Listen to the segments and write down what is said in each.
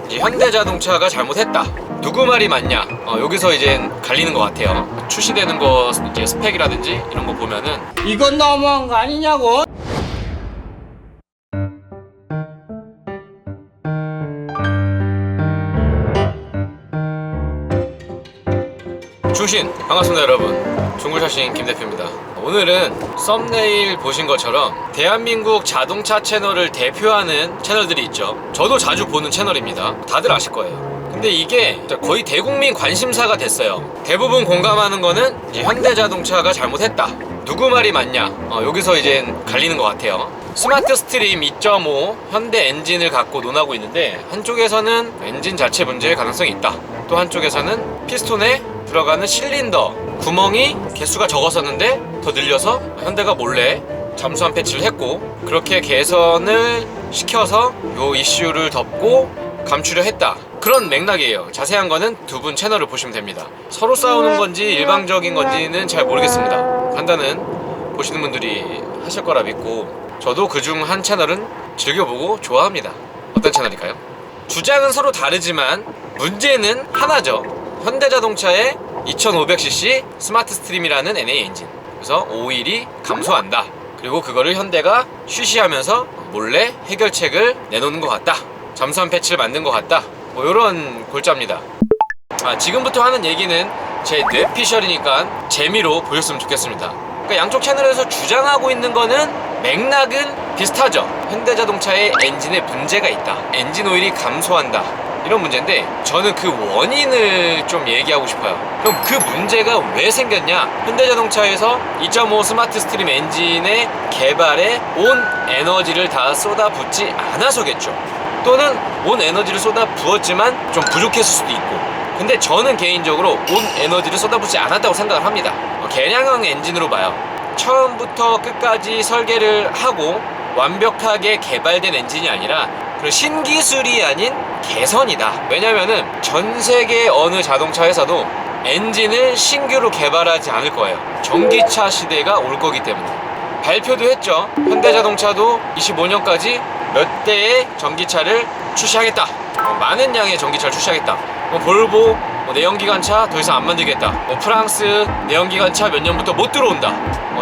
이제 현대자동차가 잘못했다. 누구 말이 맞냐? 여기서 이제 갈리는 것 같아요. 출시되는 거 이제 스펙이라든지 이런 거 보면은 이건 너무한 거 아니냐고. 중신 반갑습니다 여러분. 중고차신 김대표입니다. 오늘은 썸네일 보신 것처럼 대한민국 자동차 채널을 대표하는 채널들이 있죠. 저도 자주 보는 채널입니다. 다들 아실 거예요. 근데 이게 거의 대국민 관심사가 됐어요. 대부분 공감하는 거는 이제 현대자동차가 잘못했다. 누구 말이 맞냐? 여기서 이제 갈리는 것 같아요. 스마트 스트림 2.5 현대 엔진을 갖고 논하고 있는데, 한쪽에서는 엔진 자체 문제의 가능성이 있다. 또 한쪽에서는 피스톤에 들어가는 실린더 구멍이 개수가 적었었는데 더 늘려서 현대가 몰래 잠수함 패치를 했고, 그렇게 개선을 시켜서 요 이슈를 덮고 감추려 했다. 그런 맥락이에요. 자세한 거는 두 분 채널을 보시면 됩니다. 서로 싸우는 건지 일방적인 건지는 잘 모르겠습니다. 판단은 보시는 분들이 하실 거라 믿고, 저도 그중 한 채널은 즐겨보고 좋아합니다. 어떤 채널일까요? 주장은 서로 다르지만 문제는 하나죠. 현대자동차의 2500cc 스마트 스트림이라는 NA 엔진, 그래서 오일이 감소한다. 그리고 그거를 현대가 쉬쉬하면서 몰래 해결책을 내놓는 것 같다. 잠수함 패치를 만든 것 같다. 뭐 이런 골자입니다. 지금부터 하는 얘기는 제 뇌피셜이니까 재미로 보셨으면 좋겠습니다. 그러니까 양쪽 채널에서 주장하고 있는 거는 맥락은 비슷하죠. 현대자동차의 엔진에 문제가 있다. 엔진 오일이 감소한다. 이런 문제인데, 저는 그 원인을 좀 얘기하고 싶어요. 그럼 그 문제가 왜 생겼냐? 현대자동차에서 2.5 스마트 스트림 엔진의 개발에 온 에너지를 다 쏟아붓지 않아서겠죠. 또는 온 에너지를 쏟아부었지만 좀 부족했을 수도 있고. 근데 저는 개인적으로 온 에너지를 쏟아붓지 않았다고 생각을 합니다. 개량형 엔진으로 봐요. 처음부터 끝까지 설계를 하고 완벽하게 개발된 엔진이 아니라 신기술이 아닌 개선이다. 왜냐면은 전 세계 어느 자동차 회사도 엔진을 신규로 개발하지 않을 거예요. 전기차 시대가 올 거기 때문에. 발표도 했죠. 현대자동차도 25년까지 몇 대의 전기차를 출시하겠다. 많은 양의 전기차를 출시하겠다. 볼보 내연기관차 더 이상 안 만들겠다. 프랑스 내연기관차 몇 년부터 못 들어온다.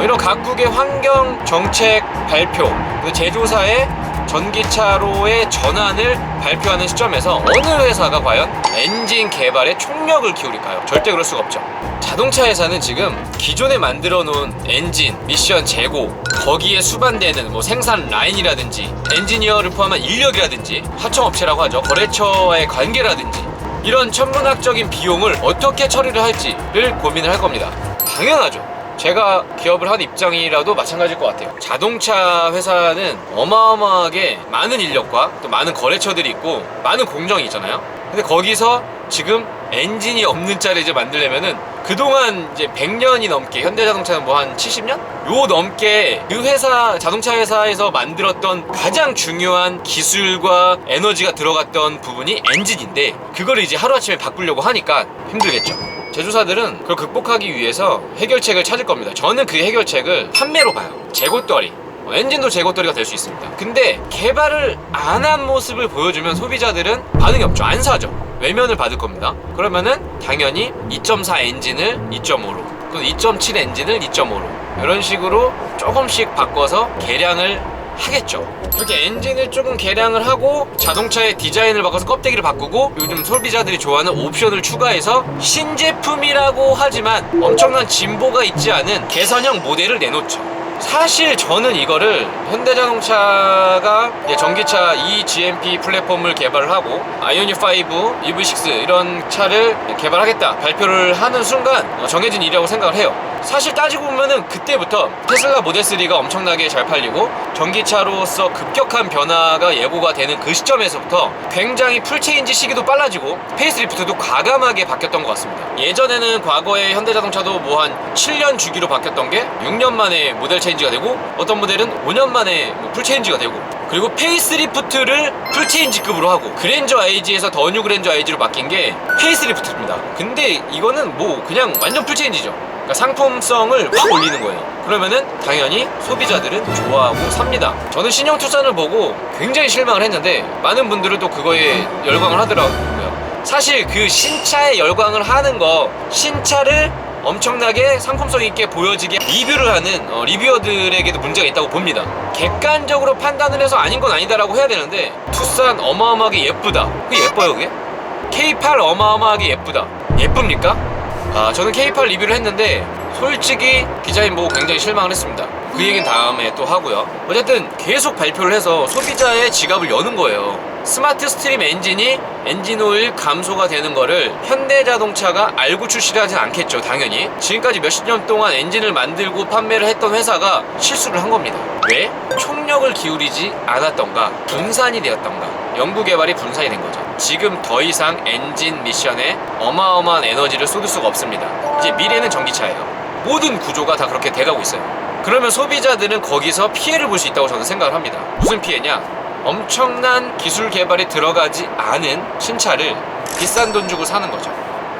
이런 각국의 환경 정책 발표, 제조사의 전기차로의 전환을 발표하는 시점에서 어느 회사가 과연 엔진 개발에 총력을 기울일까요? 절대 그럴 수가 없죠. 자동차 회사는 지금 기존에 만들어 놓은 엔진, 미션 재고, 거기에 수반되는 생산 라인이라든지 엔지니어를 포함한 인력이라든지 하청업체라고 하죠. 거래처와의 관계라든지 이런 천문학적인 비용을 어떻게 처리를 할지를 고민을 할 겁니다. 당연하죠. 제가 기업을 한 입장이라도 마찬가지일 것 같아요. 자동차 회사는 어마어마하게 많은 인력과 또 많은 거래처들이 있고 많은 공정이 있잖아요. 근데 거기서 지금 엔진이 없는 차를 이제 만들려면은 그동안 이제 100년이 넘게, 현대자동차는 한 70년? 요 넘게 그 회사, 자동차 회사에서 만들었던 가장 중요한 기술과 에너지가 들어갔던 부분이 엔진인데, 그거를 이제 하루아침에 바꾸려고 하니까 힘들겠죠. 제조사들은 그걸 극복하기 위해서 해결책을 찾을 겁니다. 저는 그 해결책을 판매로 봐요. 재고떨이. 엔진도 재고떨이가 될 수 있습니다. 근데 개발을 안 한 모습을 보여주면 소비자들은 반응이 없죠. 안 사죠. 외면을 받을 겁니다. 그러면은 당연히 2.4 엔진을 2.5로, 또 2.7 엔진을 2.5로 이런 식으로 조금씩 바꿔서 개량을 하겠죠. 그렇게 엔진을 조금 개량을 하고 자동차의 디자인을 바꿔서 껍데기를 바꾸고 요즘 소비자들이 좋아하는 옵션을 추가해서 신제품이라고 하지만 엄청난 진보가 있지 않은 개선형 모델을 내놓죠. 사실 저는 이거를 현대자동차가 전기차 eGMP 플랫폼을 개발을 하고 아이오닉 5, EV6 이런 차를 개발하겠다 발표를 하는 순간 정해진 일이라고 생각을 해요. 사실 따지고 보면은 그때부터 테슬라 모델3가 엄청나게 잘 팔리고 전기차로서 급격한 변화가 예고가 되는 그 시점에서부터 굉장히 풀체인지 시기도 빨라지고 페이스리프트도 과감하게 바뀌었던 것 같습니다. 예전에는 과거에 현대자동차도 한 7년 주기로 바뀌었던 게 6년 만에 모델 체인지가 되고, 어떤 모델은 5년 만에 풀체인지가 되고, 그리고 페이스리프트를 풀체인지급으로 하고 그랜저 IG에서 더 뉴 그랜저 IG로 바뀐 게 페이스리프트입니다. 근데 이거는 그냥 완전 풀체인지죠. 그러니까 상품성을 확 올리는 거예요. 그러면은 당연히 소비자들은 좋아하고 삽니다. 저는 신형 투싼을 보고 굉장히 실망을 했는데 많은 분들은 또 그거에 열광을 하더라고요. 사실 그 신차에 열광을 하는 거, 신차를 엄청나게 상품성 있게 보여지게 리뷰를 하는 리뷰어들에게도 문제가 있다고 봅니다. 객관적으로 판단을 해서 아닌 건 아니다라고 해야 되는데, 투싼 어마어마하게 예쁘다. 그게 예뻐요 그게? K8 어마어마하게 예쁘다. 예쁩니까? 저는 K8 리뷰를 했는데 솔직히 기자님 보고 굉장히 실망을 했습니다. 그 얘기는 다음에 또 하고요. 어쨌든 계속 발표를 해서 소비자의 지갑을 여는 거예요. 스마트 스트림 엔진이 엔진오일 감소가 되는 거를 현대자동차가 알고 출시를 하진 않겠죠. 당연히 지금까지 몇십 년 동안 엔진을 만들고 판매를 했던 회사가 실수를 한 겁니다. 왜? 총력을 기울이지 않았던가, 분산이 되었던가, 연구개발이 분산이 된 거죠. 지금 더 이상 엔진 미션에 어마어마한 에너지를 쏟을 수가 없습니다. 이제 미래는 전기차예요. 모든 구조가 다 그렇게 돼가고 있어요. 그러면 소비자들은 거기서 피해를 볼 수 있다고 저는 생각을 합니다. 무슨 피해냐? 엄청난 기술 개발이 들어가지 않은 신차를 비싼 돈 주고 사는 거죠.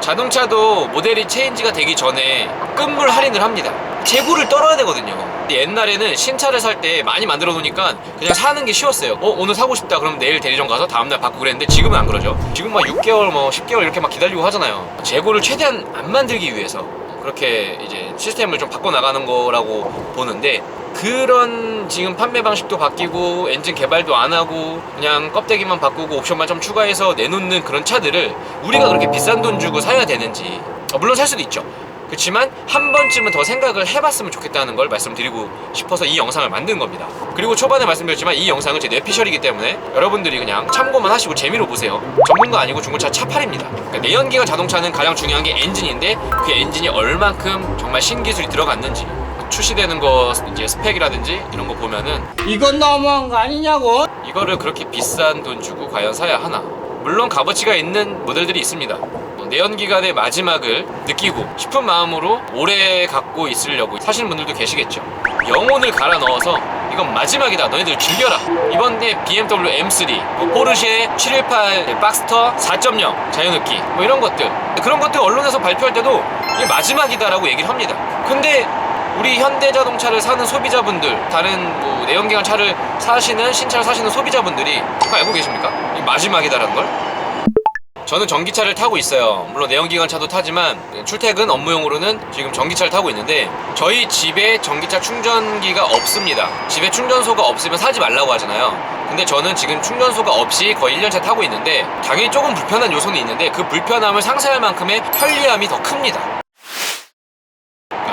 자동차도 모델이 체인지가 되기 전에 끝물 할인을 합니다. 재고를 떨어야 되거든요. 옛날에는 신차를 살 때 많이 만들어 놓으니까 그냥 사는 게 쉬웠어요. 오늘 사고 싶다 그러면 내일 대리점 가서 다음날 바꾸고 그랬는데, 지금은 안 그러죠. 지금 막 6개월 10개월 이렇게 막 기다리고 하잖아요. 재고를 최대한 안 만들기 위해서 그렇게 이제 시스템을 좀 바꿔 나가는 거라고 보는데, 그런 지금 판매 방식도 바뀌고 엔진 개발도 안 하고 그냥 껍데기만 바꾸고 옵션만 좀 추가해서 내놓는 그런 차들을 우리가 그렇게 비싼 돈 주고 사야 되는지, 물론 살 수도 있죠. 그렇지만 한 번쯤은 더 생각을 해봤으면 좋겠다는 걸 말씀드리고 싶어서 이 영상을 만든 겁니다. 그리고 초반에 말씀드렸지만 이 영상은 제 뇌피셜이기 때문에 여러분들이 그냥 참고만 하시고 재미로 보세요. 전문가 아니고 중고차 차팔입니다. 그러니까 내연기관 자동차는 가장 중요한 게 엔진인데, 그 엔진이 얼만큼 정말 신기술이 들어갔는지, 출시되는 거 이제 스펙이라든지 이런 거 보면은 이건 너무한 거 아니냐고. 이거를 그렇게 비싼 돈 주고 과연 사야 하나. 물론 값어치가 있는 모델들이 있습니다. 내연기관의 마지막을 느끼고 싶은 마음으로 오래 갖고 있으려고 사시는 분들도 계시겠죠. 영혼을 갈아 넣어서 이건 마지막이다, 너희들 즐겨라. 이번에 BMW M3, 포르쉐 718 박스터 4.0 자유느끼 이런 것들, 그런 것들 언론에서 발표할 때도 이게 마지막이다라고 얘기를 합니다. 근데 우리 현대자동차를 사는 소비자분들, 다른 내연기관 차를 사시는, 신차를 사시는 소비자분들이 그거 알고 계십니까? 이 마지막이다라는 걸? 저는 전기차를 타고 있어요. 물론 내연기관 차도 타지만 출퇴근 업무용으로는 지금 전기차를 타고 있는데, 저희 집에 전기차 충전기가 없습니다. 집에 충전소가 없으면 사지 말라고 하잖아요. 근데 저는 지금 충전소가 없이 거의 1년차 타고 있는데, 당연히 조금 불편한 요소는 있는데 그 불편함을 상쇄할 만큼의 편리함이 더 큽니다.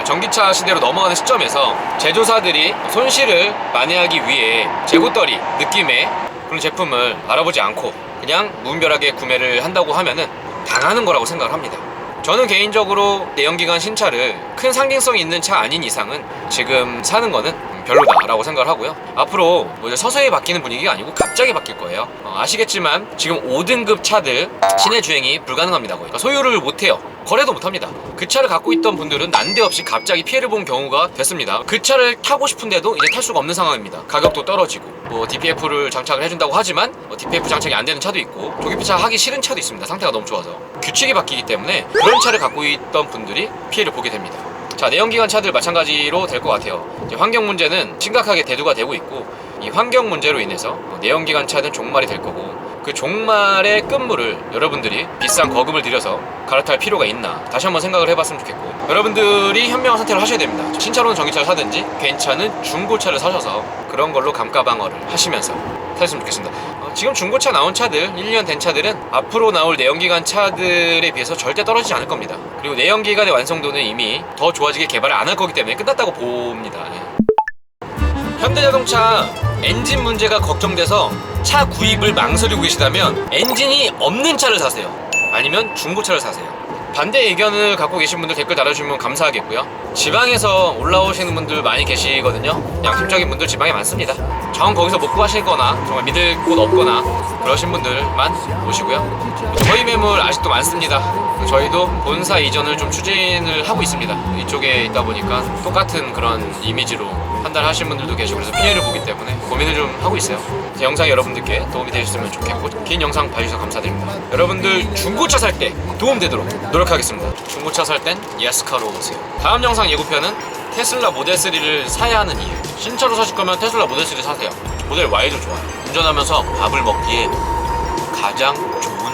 전기차 시대로 넘어가는 시점에서 제조사들이 손실을 만회하기 위해 재고떨이 느낌의 그런 제품을 알아보지 않고 그냥 무분별하게 구매를 한다고 하면은 당하는 거라고 생각을 합니다. 저는 개인적으로 내연기관 신차를 큰 상징성이 있는 차 아닌 이상은 지금 사는 거는 별로다라고 생각을 하고요. 앞으로 이제 서서히 바뀌는 분위기가 아니고 갑자기 바뀔 거예요. 아시겠지만 지금 5등급 차들 시내 주행이 불가능합니다. 그러니까 소유를 못해요. 거래도 못합니다. 그 차를 갖고 있던 분들은 난데없이 갑자기 피해를 본 경우가 됐습니다. 그 차를 타고 싶은데도 이제 탈 수가 없는 상황입니다. 가격도 떨어지고 DPF를 장착을 해준다고 하지만 DPF 장착이 안 되는 차도 있고 조기폐차 하기 싫은 차도 있습니다. 상태가 너무 좋아서. 규칙이 바뀌기 때문에 그런 차를 갖고 있던 분들이 피해를 보게 됩니다. 자, 내연기관 차들 마찬가지로 될 것 같아요. 이제 환경 문제는 심각하게 대두가 되고 있고, 이 환경 문제로 인해서 내연기관 차는 종말이 될 거고, 그 종말의 끝물을 여러분들이 비싼 거금을 들여서 갈아탈 필요가 있나 다시 한번 생각을 해봤으면 좋겠고, 여러분들이 현명한 선택을 하셔야 됩니다. 신차로는 전기차를 사든지 괜찮은 중고차를 사셔서 그런 걸로 감가방어를 하시면서 사셨으면 좋겠습니다. 지금 중고차 나온 차들, 1년 된 차들은 앞으로 나올 내연기관 차들에 비해서 절대 떨어지지 않을 겁니다. 그리고 내연기관의 완성도는 이미 더 좋아지게 개발을 안 할 거기 때문에 끝났다고 봅니다. 현대자동차 엔진 문제가 걱정돼서 차 구입을 망설이고 계시다면 엔진이 없는 차를 사세요. 아니면 중고차를 사세요. 반대 의견을 갖고 계신 분들 댓글 달아주시면 감사하겠고요. 지방에서 올라오시는 분들 많이 계시거든요. 양심적인 분들 지방에 많습니다. 정 거기서 못 구하시거나 정말 믿을 곳 없거나 그러신 분들만 오시고요. 저희 매물 아직도 많습니다. 저희도 본사 이전을 좀 추진을 하고 있습니다. 이쪽에 있다 보니까 똑같은 그런 이미지로 판단하시는 분들도 계시고, 그래서 피해를 보기 때문에 고민을 좀 하고 있어요. 제 영상이 여러분들께 도움이 되셨으면 좋겠고, 긴 영상 봐주셔서 감사드립니다. 여러분들 중고차 살 때 도움되도록 노력하겠습니다. 중고차 살 땐 예스카로 오세요. 다음 영상 예고편은 테슬라 모델 3를 사야 하는 이유. 신차로 사실 거면 테슬라 모델 3 사세요. 모델 Y도 좋아요. 운전하면서 밥을 먹기에 가장 좋은